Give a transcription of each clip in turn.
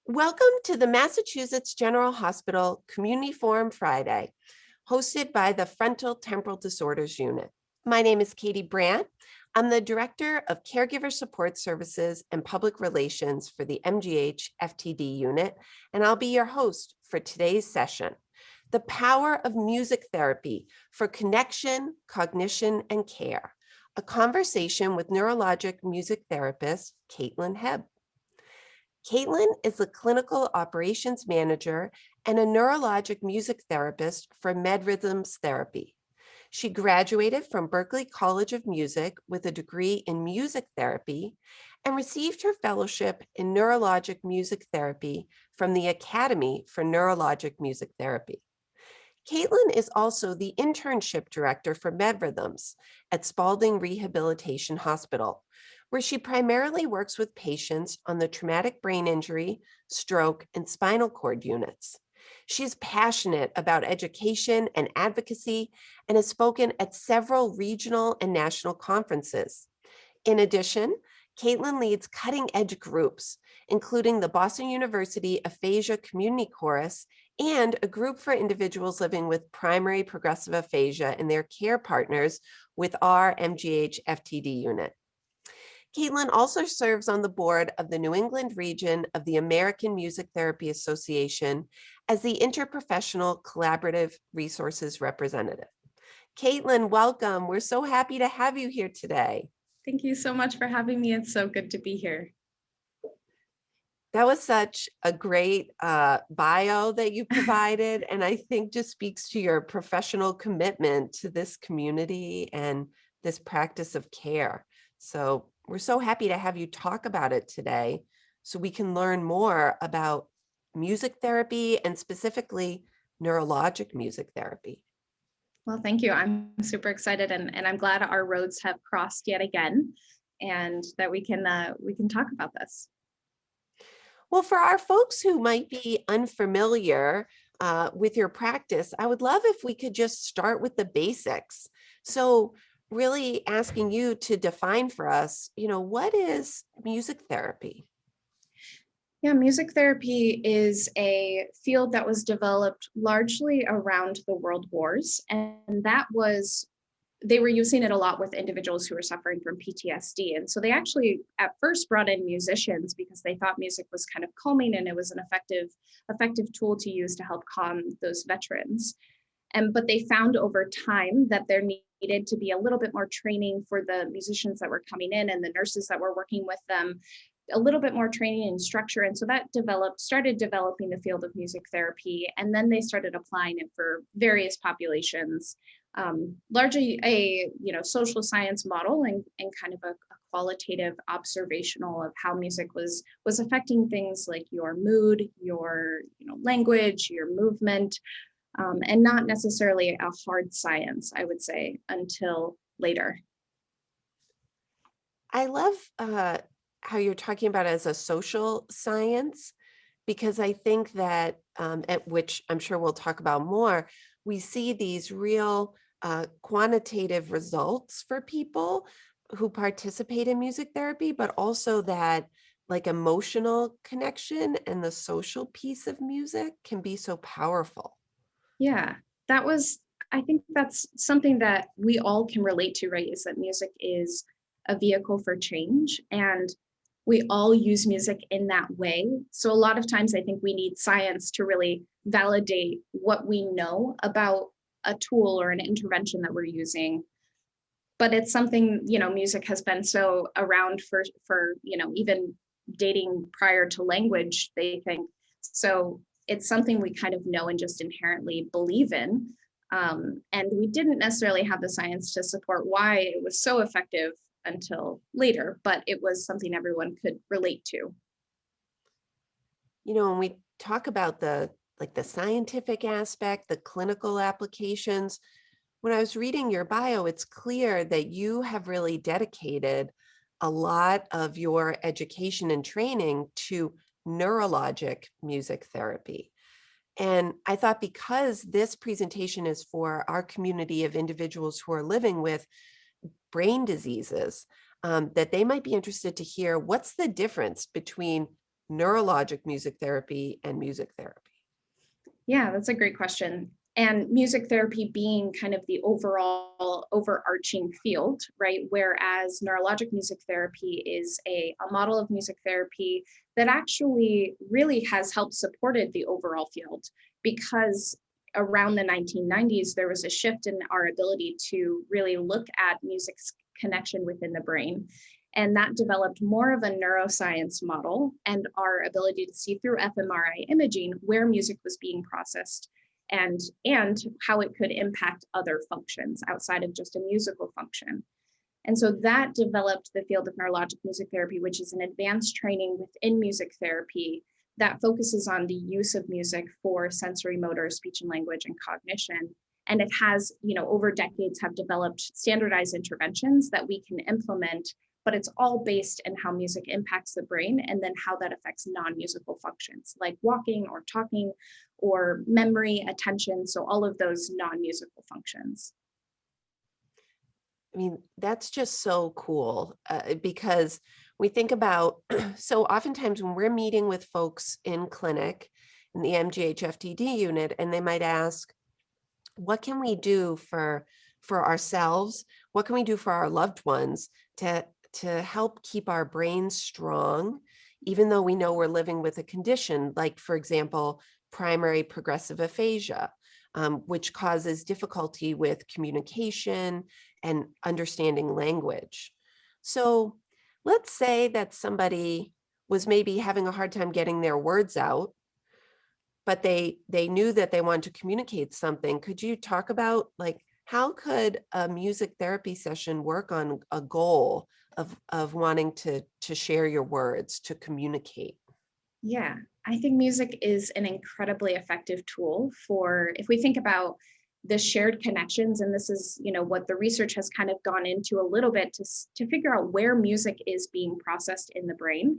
Welcome to the Massachusetts General Hospital Community Forum Friday, hosted by the Frontal Temporal Disorders Unit. My name is Katie Brandt. I'm the Director of Caregiver Support Services and Public Relations for the MGH FTD unit, and I'll be your host for today's session. The Power of Music Therapy for Connection, Cognition, and Care, a conversation with neurologic music therapist, Hebb. Caitlin is the Clinical Operations Manager and a neurologic music therapist for MedRhythms Therapy. She graduated from Berklee College of Music with a degree in music therapy and received her fellowship in neurologic music therapy from the Academy for Neurologic Music Therapy. Caitlin is also the internship director for MedRhythms at Spaulding Rehabilitation Hospital, where she primarily works with patients on the traumatic brain injury, stroke, and spinal cord units. She's passionate about education and advocacy and has spoken at several regional and national conferences. In addition, Caitlin leads cutting-edge groups, including the Boston University Aphasia Community Chorus and a group for individuals living with primary progressive aphasia and their care partners with our MGH FTD unit. Caitlin also serves on the board of the New England region of the American Music Therapy Association as the Interprofessional Collaborative Resources Representative. Caitlin, welcome. We're so happy to have you here today. Thank you so much for having me. It's so good to be here. That was such a great bio that you provided, and I think just speaks to your professional commitment to this community and this practice of care. So we're so happy to have you talk about it today so we can learn more about music therapy and specifically neurologic music therapy. Well, thank you. I'm super excited and I'm glad our roads have crossed yet again and that we can talk about this. Well, for our folks who might be unfamiliar with your practice, I would love if we could just start with the basics. So really asking you to define for us, what is music therapy? Yeah, music therapy is a field that was developed largely around the world wars, and they were using it a lot with individuals who were suffering from PTSD. And so they actually at first brought in musicians because they thought music was kind of calming and it was an effective tool to use to help calm those veterans. But they found over time that there needed to be a little bit more training for the musicians that were coming in and the nurses that were working with them, a little bit more training and structure. And so that started developing the field of music therapy. And then they started applying it for various populations, largely a social science model and kind of a qualitative observational of how music was affecting things like your mood, your language, your movement, and not necessarily a hard science, I would say, until later. I love how you're talking about it as a social science, because I think that, at which I'm sure we'll talk about more, we see these real quantitative results for people who participate in music therapy, but also that like emotional connection and the social piece of music can be so powerful. Yeah, I think that's something that we all can relate to, right? Is that music is a vehicle for change and we all use music in that way. So a lot of times I think we need science to really validate what we know about a tool or an intervention that we're using. But it's something, music has been so around for even dating prior to language, they think. So it's something we kind of know and just inherently believe in. And we didn't necessarily have the science to support why it was so effective until later, but it was something everyone could relate to. When we talk about the scientific aspect, the clinical applications, when I was reading your bio, it's clear that you have really dedicated a lot of your education and training to neurologic music therapy. And I thought because this presentation is for our community of individuals who are living with brain diseases, that they might be interested to hear what's the difference between neurologic music therapy and music therapy? Yeah, that's a great question. And music therapy being kind of the overall overarching field, right? Whereas neurologic music therapy is a model of music therapy that actually really has helped supported the overall field, because around the 1990s, there was a shift in our ability to really look at music's connection within the brain. And that developed more of a neuroscience model and our ability to see through fMRI imaging where music was being processed and how it could impact other functions outside of just a musical function. And so that developed the field of neurologic music therapy, which is an advanced training within music therapy that focuses on the use of music for sensory motor, speech and language, and cognition. And it has, over decades have developed standardized interventions that we can implement, but it's all based in how music impacts the brain and then how that affects non-musical functions like walking or talking or memory, attention. So all of those non-musical functions. I mean, that's just so cool because we think about, so oftentimes when we're meeting with folks in clinic in the MGH-FTD unit, and they might ask, what can we do for ourselves? What can we do for our loved ones to help keep our brains strong, even though we know we're living with a condition like, for example, primary progressive aphasia, which causes difficulty with communication and understanding language. So let's say that somebody was maybe having a hard time getting their words out, but they knew that they wanted to communicate something. Could you talk about, like, how could a music therapy session work on a goal of wanting to share your words, to communicate? Yeah, I think music is an incredibly effective tool for, if we think about the shared connections, and this is, what the research has kind of gone into a little bit to figure out where music is being processed in the brain.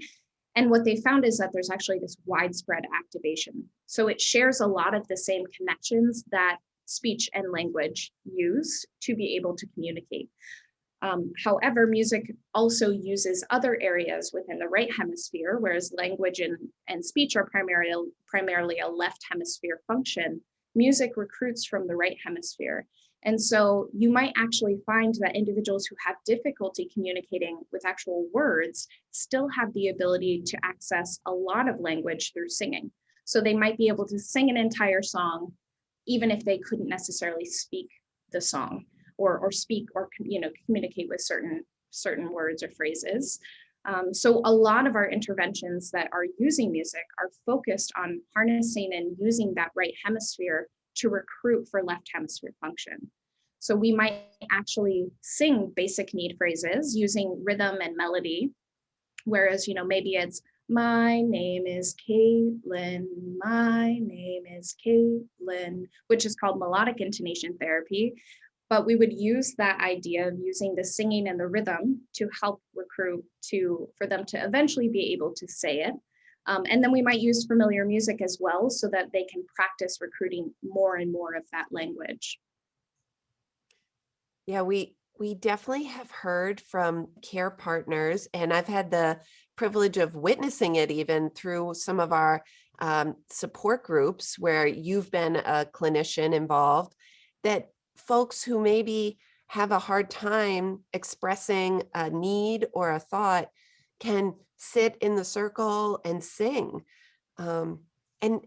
And what they found is that there's actually this widespread activation. So it shares a lot of the same connections that speech and language use to be able to communicate. However, music also uses other areas within the right hemisphere, whereas language and speech are primarily a left hemisphere function. Music recruits from the right hemisphere. And so you might actually find that individuals who have difficulty communicating with actual words still have the ability to access a lot of language through singing. So they might be able to sing an entire song, even if they couldn't necessarily speak the song or speak or communicate with certain words or phrases. So a lot of our interventions that are using music are focused on harnessing and using that right hemisphere to recruit for left hemisphere function. So we might actually sing basic need phrases using rhythm and melody, whereas, maybe it's, my name is Caitlin, my name is Caitlin, which is called melodic intonation therapy. But we would use that idea of using the singing and the rhythm to help recruit for them to eventually be able to say it. And then we might use familiar music as well so that they can practice recruiting more and more of that language. Yeah, we definitely have heard from care partners, and I've had the privilege of witnessing it even through some of our support groups where you've been a clinician involved, that folks who maybe have a hard time expressing a need or a thought can sit in the circle and sing. And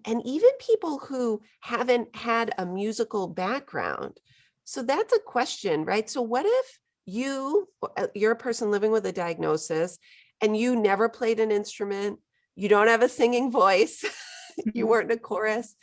even people who haven't had a musical background. So that's a question, right? So what if you're a person living with a diagnosis and you never played an instrument, you don't have a singing voice, you weren't in a chorus.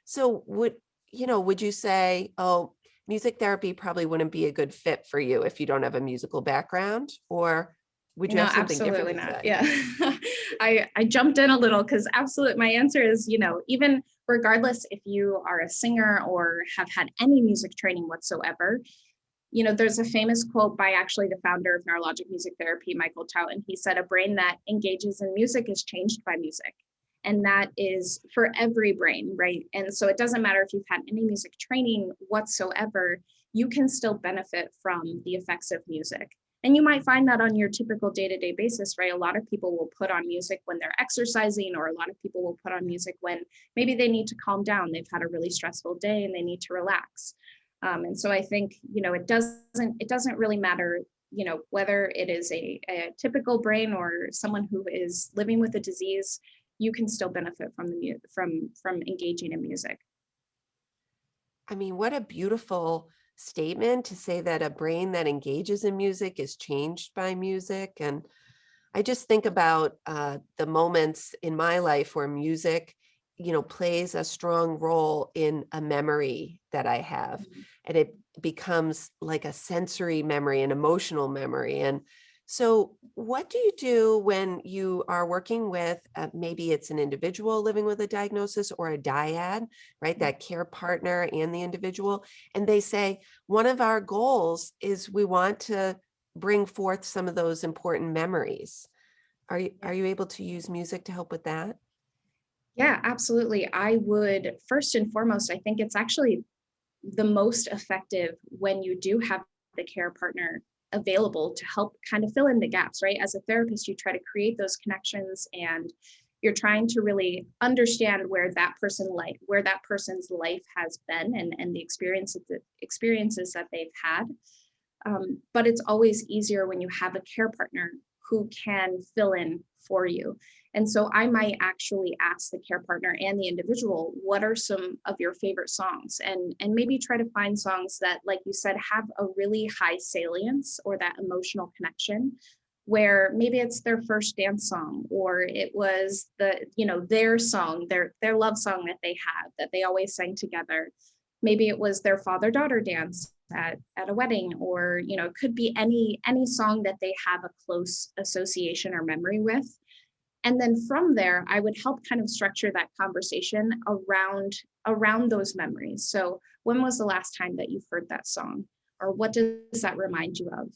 So would you say, oh, music therapy probably wouldn't be a good fit for you if you don't have a musical background? Or would you have something absolutely different to not. say? Yeah. I jumped in a little because absolutely my answer is, even regardless if you are a singer or have had any music training whatsoever, there's a famous quote by actually the founder of neurologic music therapy, Michael Towton. He said, a brain that engages in music is changed by music. And that is for every brain, right? And so it doesn't matter if you've had any music training whatsoever, you can still benefit from the effects of music. And you might find that on your typical day-to-day basis, right? A lot of people will put on music when they're exercising, or a lot of people will put on music when maybe they need to calm down. They've had a really stressful day and they need to relax. And so I think, it doesn't really matter, whether it is a typical brain or someone who is living with a disease. You can still benefit from from engaging in music. I mean, what a beautiful statement to say that a brain that engages in music is changed by music. And I just think about the moments in my life where music, plays a strong role in a memory that I have, and it becomes like a sensory memory, an emotional memory. And so, what do you do when you are working with maybe it's an individual living with a diagnosis or a dyad, right? That care partner and the individual, and they say, one of our goals is we want to bring forth some of those important memories. Are you able to use music to help with that? Yeah, absolutely. I would first and foremost, I think it's actually the most effective when you do have the care partner available to help kind of fill in the gaps, right? As a therapist, you try to create those connections, and you're trying to really understand where that person's life has been, and the experiences that they've had. But it's always easier when you have a care partner who can fill in for you. And so I might actually ask the care partner and the individual, what are some of your favorite songs? And maybe try to find songs that, like you said, have a really high salience or that emotional connection, where maybe it's their first dance song, or it was their song, their love song that they had that they always sang together. Maybe it was their father-daughter dance at a wedding, or it could be any song that they have a close association or memory with. And then from there, I would help kind of structure that conversation around those memories. So when was the last time that you've heard that song, or what does that remind you of?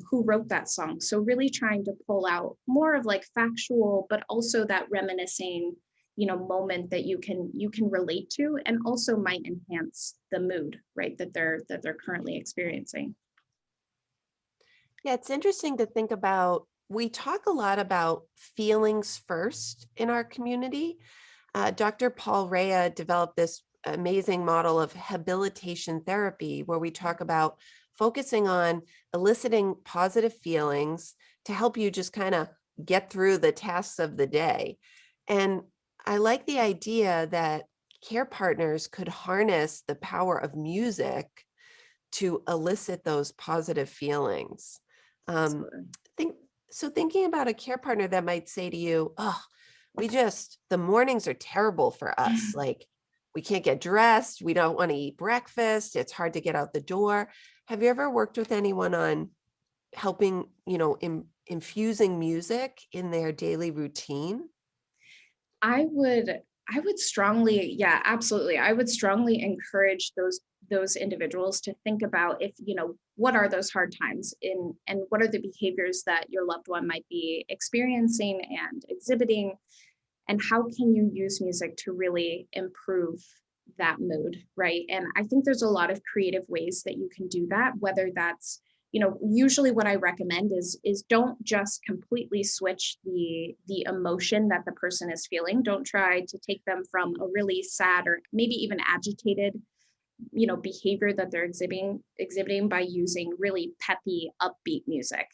Who wrote that song? So really trying to pull out more of like factual, but also that reminiscing, moment that you can relate to, and also might enhance the mood, right, that they're currently experiencing. Yeah, it's interesting to think about. We talk a lot about feelings first in our community. Dr. Paul Rea developed this amazing model of habilitation therapy, where we talk about focusing on eliciting positive feelings to help you just kind of get through the tasks of the day. And I like the idea that care partners could harness the power of music to elicit those positive feelings. Um, Absolutely. think so. Thinking about a care partner that might say to you, "Oh, the mornings are terrible for us. Like, we can't get dressed. We don't want to eat breakfast. It's hard to get out the door." Have you ever worked with anyone on helping, infusing music in their daily routine? I would strongly, yeah, absolutely. I would strongly encourage those individuals to think about, if, what are those hard times in, and what are the behaviors that your loved one might be experiencing and exhibiting, and how can you use music to really improve that mood, right? And I think there's a lot of creative ways that you can do that, whether that's, usually what I recommend is don't just completely switch the emotion that the person is feeling. Don't try to take them from a really sad or maybe even agitated, behavior that they're exhibiting by using really peppy, upbeat music.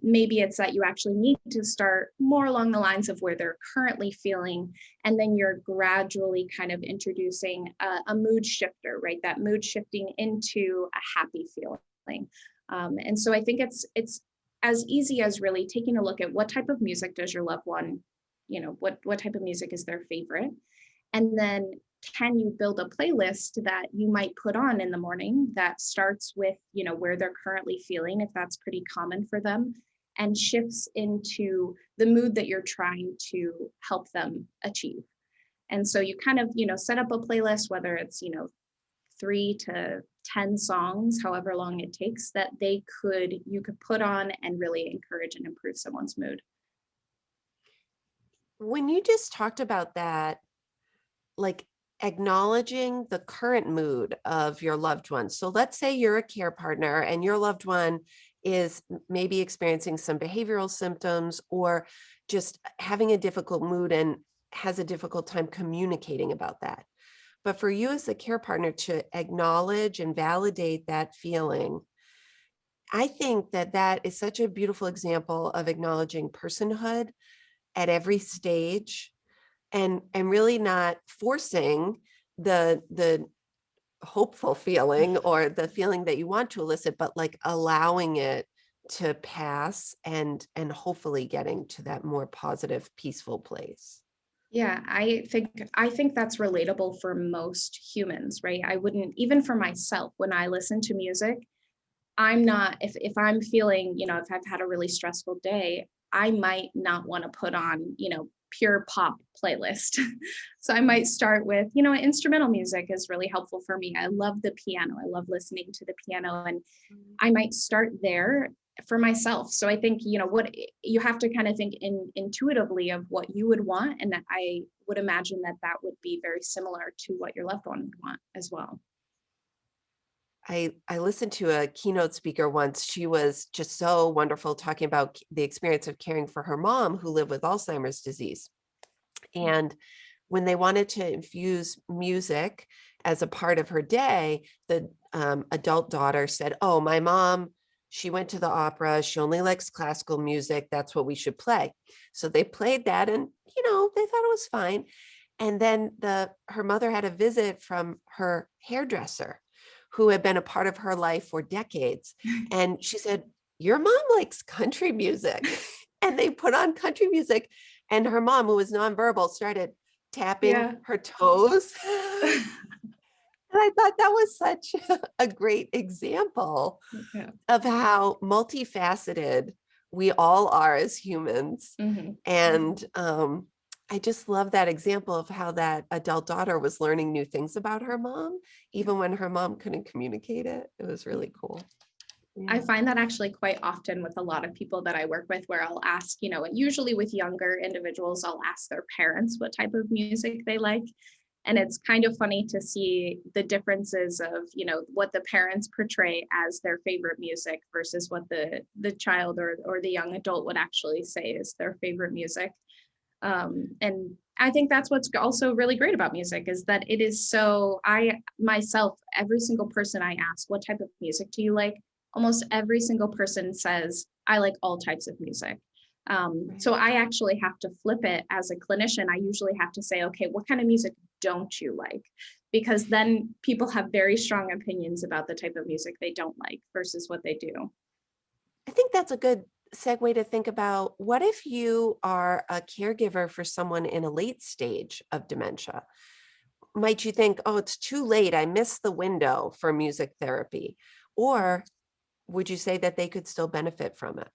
Maybe it's that you actually need to start more along the lines of where they're currently feeling, and then you're gradually kind of introducing a mood shifter, right? That mood shifting into a happy feeling. And so I think it's as easy as really taking a look at what type of music does your loved one, what type of music is their favorite, and then can you build a playlist that you might put on in the morning that starts with, where they're currently feeling, if that's pretty common for them, and shifts into the mood that you're trying to help them achieve. And so you kind of, set up a playlist, whether it's, 3 to 10 songs, however long it takes, that you could put on and really encourage and improve someone's mood. When you just talked about that, like acknowledging the current mood of your loved one. So let's say you're a care partner and your loved one is maybe experiencing some behavioral symptoms or just having a difficult mood and has a difficult time communicating about that. But for you as a care partner to acknowledge and validate that feeling, I think that that is such a beautiful example of acknowledging personhood at every stage and really not forcing the hopeful feeling or the feeling that you want to elicit, but like allowing it to pass and hopefully getting to that more positive, peaceful place. Yeah, I think that's relatable for most humans, right? I wouldn't, even for myself, when I listen to music, I'm not, if I'm feeling, if I've had a really stressful day, I might not want to put on, pure pop playlist. So I might start with, instrumental music is really helpful for me. I love the piano. I love listening to the piano, and I might start there for myself. So I think, what you have to kind of think intuitively of what you would want. And I would imagine that that would be very similar to what your loved one would want as well. I listened to a keynote speaker once. She was just so wonderful talking about the experience of caring for her mom who lived with Alzheimer's disease. And when they wanted to infuse music as a part of her day, the adult daughter said, "Oh, my mom, she went to the opera. She only likes classical music. That's what we should play." So they played that and, they thought it was fine. And then her mother had a visit from her hairdresser who had been a part of her life for decades. And she said, "Your mom likes country music." And they put on country music and her mom, who was nonverbal, started tapping Yeah. her toes. And I thought that was such a great example Yeah. of how multifaceted we all are as humans. Mhm. And I just love that example of how that adult daughter was learning new things about her mom, even when her mom couldn't communicate it. It was really cool. I Yeah. find that actually quite often with a lot of people that I work with, where I'll ask, usually with younger individuals, I'll ask their parents what type of music they like. And it's kind of funny to see the differences of, what the parents portray as their favorite music versus what the child or the young adult would actually say is their favorite music. And I think that's what's also really great about music is that it is so, I myself, every single person I ask, what type of music do you like? Almost every single person says, I like all types of music. So Right. I actually have to flip it as a clinician. I usually have to say, okay, what kind of music don't you like? Because then people have very strong opinions about the type of music they don't like versus what they do. I think that's a good segue to think about what if you are a caregiver for someone in a late stage of dementia? Might you think, "Oh, it's too late. I missed the window for music therapy." Or would you say that they could still benefit from it?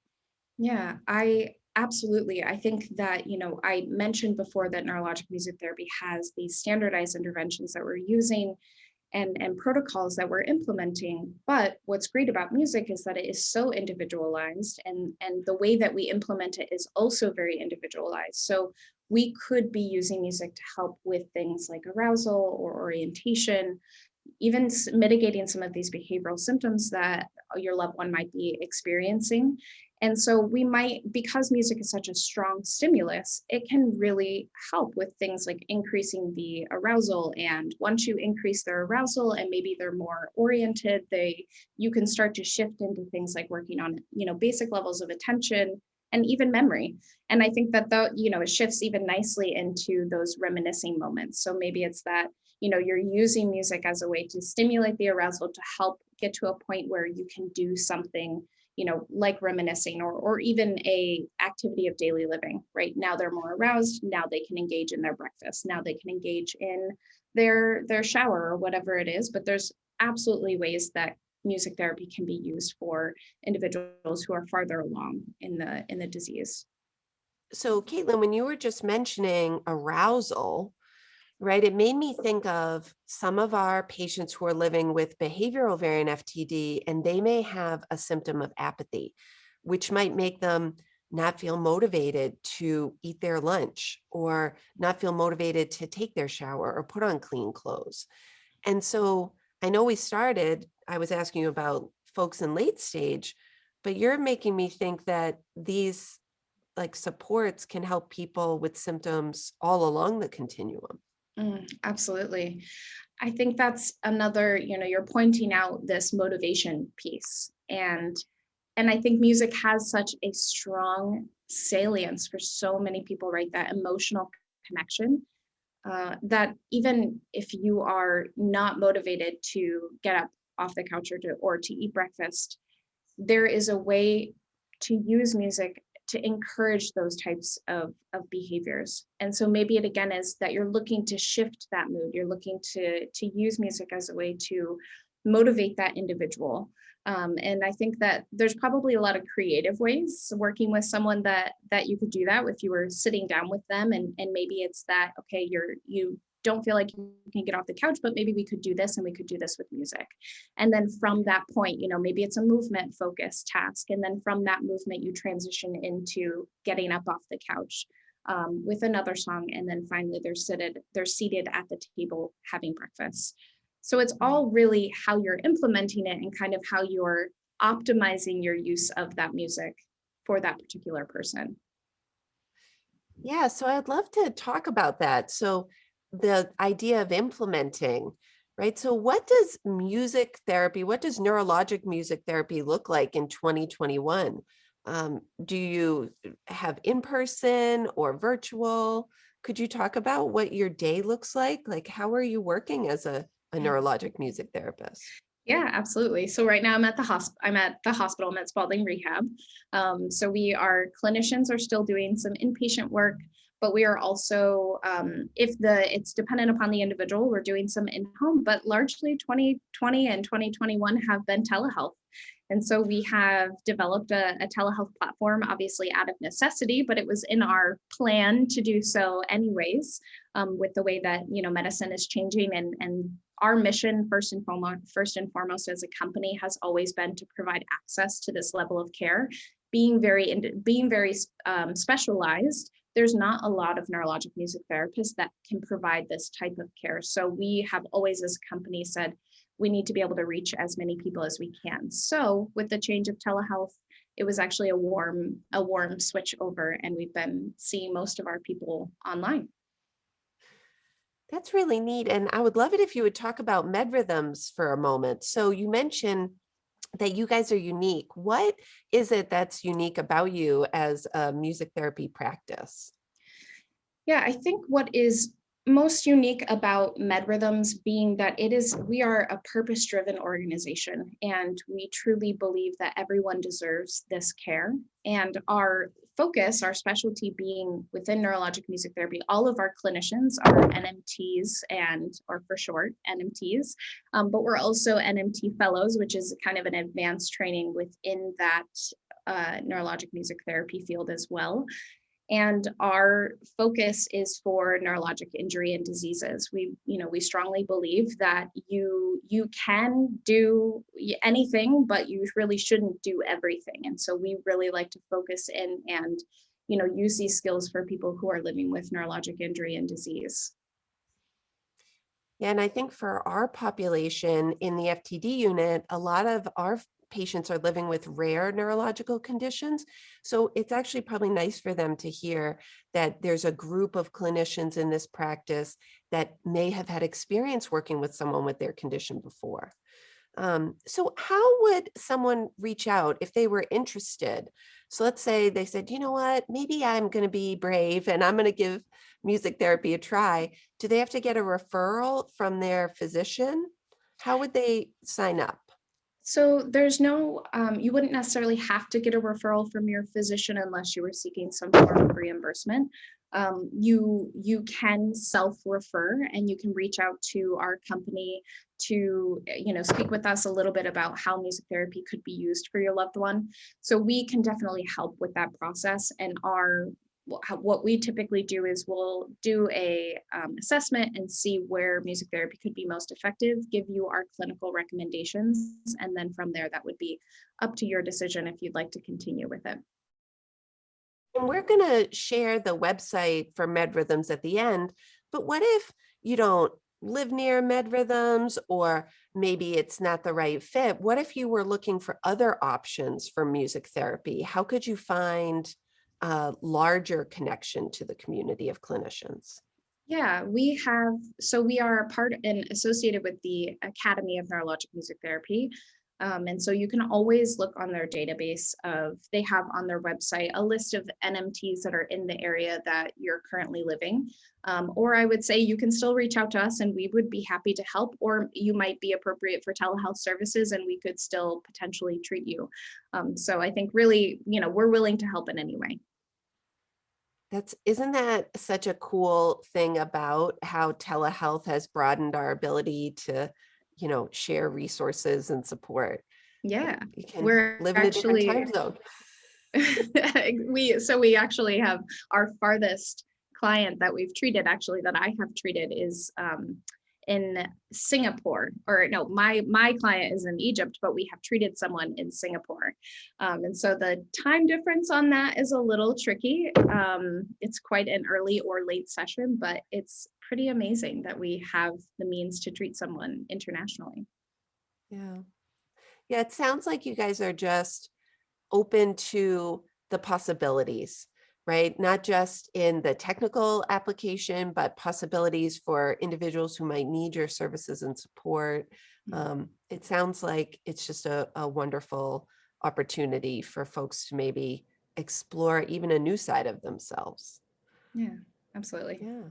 Yeah, I absolutely. I think that, I mentioned before that neurologic music therapy has these standardized interventions that we're using and protocols that we're implementing. But what's great about music is that it is so individualized and the way that we implement it is also very individualized. So we could be using music to help with things like arousal or orientation, even mitigating some of these behavioral symptoms that your loved one might be experiencing. And so we might, because music is such a strong stimulus, it can really help with things like increasing the arousal. And once you increase their arousal and maybe they're more oriented, you can start to shift into things like working on, basic levels of attention and even memory. And I think that it shifts even nicely into those reminiscing moments. So maybe it's that, you're using music as a way to stimulate the arousal to help get to a point where you can do something, like reminiscing or even a activity of daily living. Right now they're more aroused. Now they can engage in their breakfast. Now they can engage in their shower or whatever it is. But there's absolutely ways that music therapy can be used for individuals who are farther along in the disease. So, Caitlin, when you were just mentioning arousal, right, it made me think of some of our patients who are living with behavioral variant FTD, and they may have a symptom of apathy, which might make them not feel motivated to eat their lunch or not feel motivated to take their shower or put on clean clothes. And so I know I was asking you about folks in late stage, but you're making me think that these like supports can help people with symptoms all along the continuum. Absolutely. I think that's another, you're pointing out this motivation piece. And I think music has such a strong salience for so many people, right? That emotional connection, that even if you are not motivated to get up off the couch or to eat breakfast, there is a way to use music to encourage those types of behaviors. And so maybe it again is that you're looking to shift that mood. You're looking to use music as a way to motivate that individual. And I think that there's probably a lot of creative ways working with someone that you could do that if you were sitting down with them, and maybe it's that, okay, you don't feel like you can get off the couch, but maybe we could do this and we could do this with music. And then from that point, maybe it's a movement focused task. And then from that movement, you transition into getting up off the couch with another song. And then finally they're seated at the table having breakfast. So it's all really how you're implementing it and kind of how you're optimizing your use of that music for that particular person. Yeah, so I'd love to talk about that. So the idea of implementing, right? So what does neurologic music therapy look like in 2021? Do you have in-person or virtual? Could you talk about what your day looks like? Like, how are you working as a neurologic music therapist? Yeah, absolutely. So right now I'm at the hospital. I'm at Spalding Rehab. So clinicians are still doing some inpatient work, but we are also, it's dependent upon the individual, we're doing some in-home, but largely 2020 and 2021 have been telehealth. And so we have developed a telehealth platform, obviously out of necessity, but it was in our plan to do so anyways, with the way that, medicine is changing, and our mission first and foremost as a company has always been to provide access to this level of care. Being very specialized, there's not a lot of neurologic music therapists that can provide this type of care. So we have always, as a company, said we need to be able to reach as many people as we can. So with the change of telehealth, it was actually a warm switch over, and we've been seeing most of our people online. That's really neat. And I would love it if you would talk about MedRhythms for a moment. So you mentioned that you guys are unique. What is it that's unique about you as a music therapy practice? Yeah, I think what is most unique about MedRhythms being that we are a purpose-driven organization, and we truly believe that everyone deserves this care. And our focus, our specialty being within neurologic music therapy, all of our clinicians are NMTs, or for short, NMTs, but we're also NMT fellows, which is kind of an advanced training within that neurologic music therapy field as well. And our focus is for neurologic injury and diseases. We strongly believe that you can do anything, but you really shouldn't do everything. And so we really like to focus in and, use these skills for people who are living with neurologic injury and disease. Yeah, and I think for our population in the FTD unit, a lot of our patients are living with rare neurological conditions. So it's actually probably nice for them to hear that there's a group of clinicians in this practice that may have had experience working with someone with their condition before. So how would someone reach out if they were interested? So let's say they said, you know what, maybe I'm going to be brave and I'm going to give music therapy a try. Do they have to get a referral from their physician? How would they sign up? So there's no, you wouldn't necessarily have to get a referral from your physician unless you were seeking some form of reimbursement. You can self-refer, and you can reach out to our company to, speak with us a little bit about how music therapy could be used for your loved one. So we can definitely help with that process. And what we typically do is we'll do a assessment and see where music therapy could be most effective, give you our clinical recommendations, and then from there, that would be up to your decision if you'd like to continue with it. And we're going to share the website for MedRhythms at the end. But what if you don't live near MedRhythms or maybe it's not the right fit. What if you were looking for other options for music therapy? How could you find a larger connection to the community of clinicians? Yeah, we are part and associated with the Academy of Neurologic Music Therapy. And so you can always look on their database they have on their website a list of NMTs that are in the area that you're currently living. Or I would say you can still reach out to us and we would be happy to help, or you might be appropriate for telehealth services and we could still potentially treat you. So I think really, we're willing to help in any way. Isn't that such a cool thing about how telehealth has broadened our ability to, share resources and support? Yeah, You can we're live in a different actually time zone. we actually have our farthest client that we've treated, actually that I have treated, is in Singapore. Or no, my client is in Egypt, but we have treated someone in Singapore. And so the time difference on that is a little tricky. It's quite an early or late session, but it's pretty amazing that we have the means to treat someone internationally. Yeah. Yeah, it sounds like you guys are just open to the possibilities, right? Not just in the technical application, but possibilities for individuals who might need your services and support. It sounds like it's just a wonderful opportunity for folks to maybe explore even a new side of themselves. Yeah, absolutely. Yeah.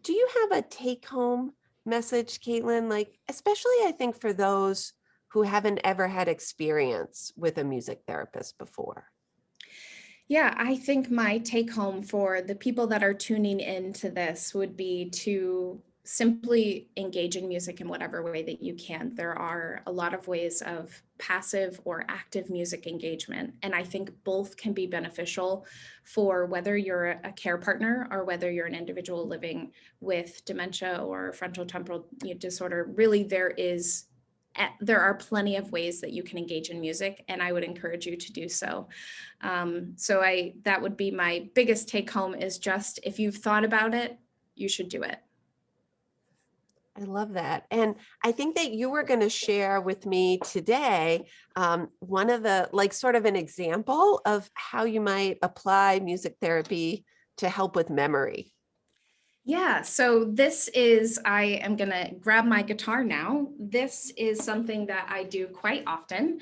Do you have a take-home message, Caitlin? Like, especially I think for those who haven't ever had experience with a music therapist before. Yeah, I think my take home for the people that are tuning into this would be to simply engage in music in whatever way that you can. There are a lot of ways of passive or active music engagement, and I think both can be beneficial for whether you're a care partner or whether you're an individual living with dementia or frontal temporal disorder. Really, there are plenty of ways that you can engage in music, and I would encourage you to do so. That would be my biggest take home, is just if you've thought about it, you should do it. I love that. And I think that you were going to share with me today one of the, like, sort of an example of how you might apply music therapy to help with memory. Yeah, I am going to grab my guitar now. This is something that I do quite often,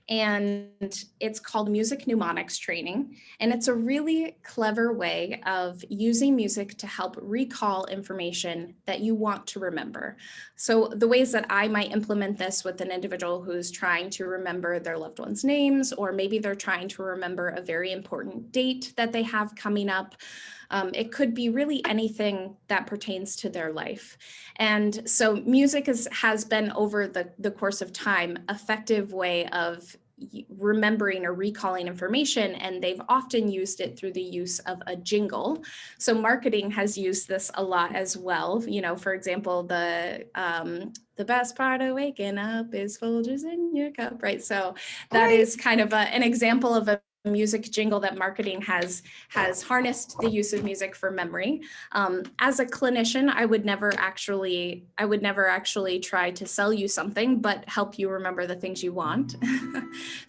and it's called music mnemonics training. And it's a really clever way of using music to help recall information that you want to remember. So the ways that I might implement this with an individual who's trying to remember their loved ones' names, or maybe they're trying to remember a very important date that they have coming up. It could be really anything that pertains to their life. And so music has been, over the course of time, effective way of remembering or recalling information, and they've often used it through the use of a jingle. So marketing has used this a lot as well. For example, the best part of waking up is Folgers in your cup, right? So that is kind of an example of a music jingle that marketing has harnessed the use of music for memory. As a clinician, I would never actually try to sell you something, but help you remember the things you want.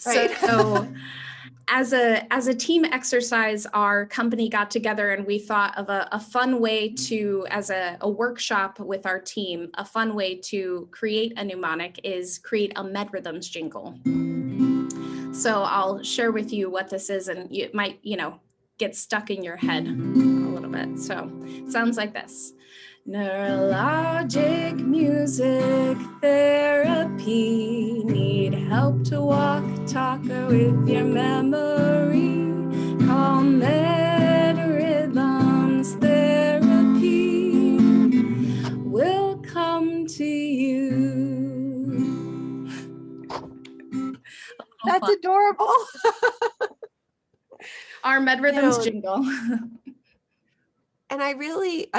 Right. So as a team exercise, our company got together and we thought of a fun way to, as a workshop with our team, a fun way to create a mnemonic is create a MedRhythms jingle. So I'll share with you what this is, and it might, get stuck in your head a little bit. So it sounds like this. Neurologic music therapy. Need help to walk, talk with your memory. Call MedRhythms Therapy. We'll come to you. That's adorable. Our MedRhythms jingle. And I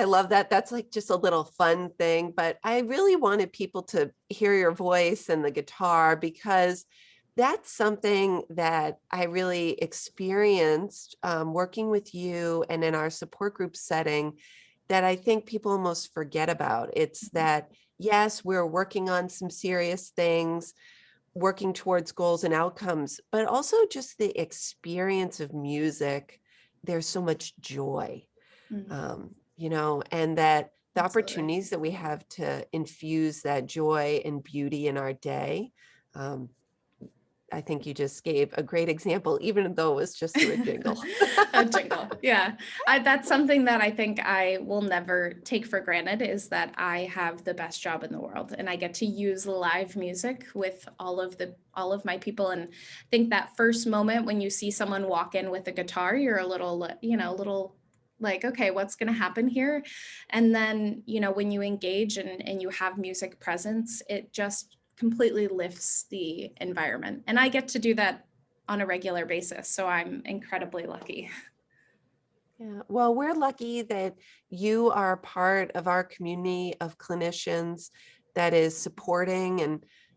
love that. That's like just a little fun thing, but I really wanted people to hear your voice and the guitar, because that's something that I really experienced working with you and in our support group setting, that I think people almost forget about. It's that yes, we're working on some serious things, working towards goals and outcomes, but also just the experience of music. There's so much joy, and that the Absolutely. opportunities that we have to infuse that joy and beauty in our day. Um, I think you just gave a great example, even though it was just through a jingle. A jingle. Yeah. That's something that I think I will never take for granted, is that I have the best job in the world and I get to use live music with all of my people. And I think that first moment when you see someone walk in with a guitar, you're a little like, okay, what's going to happen here? And then, when you engage and you have music presence, it just completely lifts the environment. And I get to do that on a regular basis. So I'm incredibly lucky. Yeah, well, we're lucky that you are a part of our community of clinicians that is supporting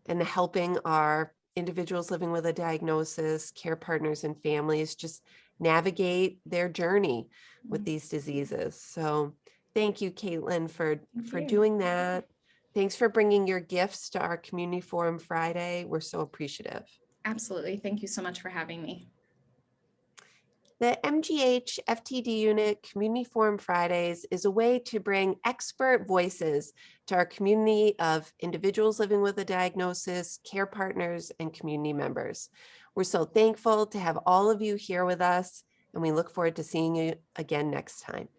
and helping our individuals living with a diagnosis, care partners, and families just navigate their journey with these diseases. So thank you, Caitlin, Thank for you. doing that. Thanks for bringing your gifts to our Community Forum Friday. We're so appreciative. Absolutely. Thank you so much for having me. The MGH FTD unit Community Forum Fridays is a way to bring expert voices to our community of individuals living with a diagnosis, care partners, and community members. We're so thankful to have all of you here with us, and we look forward to seeing you again next time.